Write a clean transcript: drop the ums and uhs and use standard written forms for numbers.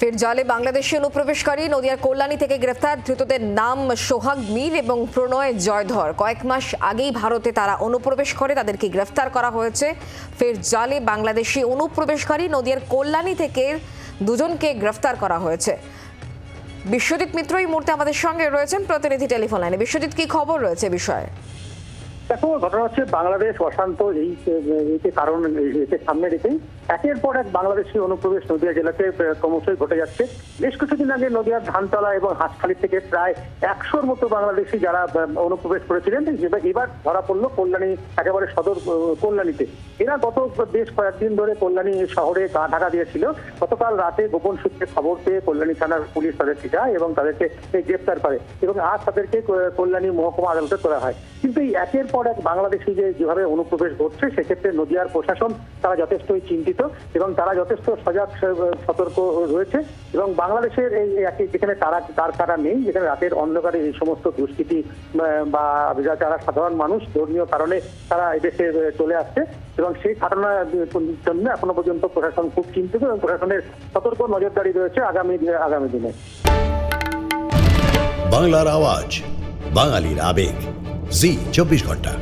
ফের জালে বাংলাদেশি অনুপ্রবেশকারী নদিয়ার কল্যাণী থেকে গ্রেফতার। ধৃতদের নাম সোহাগ মীর এবং প্রণয় জয়ধর। কয়েক মাস আগেই ভারতে তারা অনুপ্রবেশ করে, তাদেরকে গ্রেফতার করা হয়েছে। ফের জালে বাংলাদেশি অনুপ্রবেশকারী নদিয়ার কল্যাণী থেকে দুজনকে গ্রেফতার করা হয়েছে। বিশ্বজিৎ মিত্র এই মুহূর্তে আমাদের সঙ্গে রয়েছেন প্রতিনিধি টেলিফোন লাইনে। বিশ্বজিৎ, কি খবর রয়েছে বিষয়ে? দেখো, ঘটনা হচ্ছে বাংলাদেশ অশান্ত এই কারণ সামনে রেখেই একের পর এক বাংলাদেশি অনুপ্রবেশ নদিয়া জেলাতে ক্রমশই ঘটে যাচ্ছে। বেশ কিছুদিন আগে নদিয়ার ধানতলা এবং হাঁসখালি থেকে প্রায় 100-র মতো বাংলাদেশি যারা অনুপ্রবেশ করেছিলেন এবার ধরা পড়লো কল্যাণী, একেবারে সদর কল্যাণীতে। এরা গত বেশ কয়েকদিন ধরে কল্যাণী শহরে গা ঢাকা দিয়েছিল। গতকাল রাতে গোপন সূত্রে খবর পেয়ে কল্যাণী থানার পুলিশ তাদেরকে যায় এবং তাদেরকে গ্রেপ্তার করে এবং আজ তাদেরকে কল্যাণী মহকুমা আদালতে তোলা হয়। কিন্তু এই একের পর এক বাংলাদেশি যেভাবে অনুপ্রবেশ ঘটছে, সেক্ষেত্রে নদিয়ার প্রশাসন তারা যথেষ্টই চিন্তিত এবং তারা যথেষ্ট সজাগ সতর্ক রয়েছে। এবং বাংলাদেশের এই যেখানে তারা নেই, যেখানে রাতের অন্ধকারে এই সমস্ত দুষ্কৃতী বা যারা সাধারণ মানুষ ধর্মীয় কারণে তারা এদেশে চলে আসছে এবং সেই ঘটনার জন্য এখনো পর্যন্ত প্রশাসন খুব চিন্তিত এবং প্রশাসনের সতর্ক নজরদারি রয়েছে আগামী দিনে। বাংলার আওয়াজ, বাঙালির আবেগ, জি 24 ঘন্টা।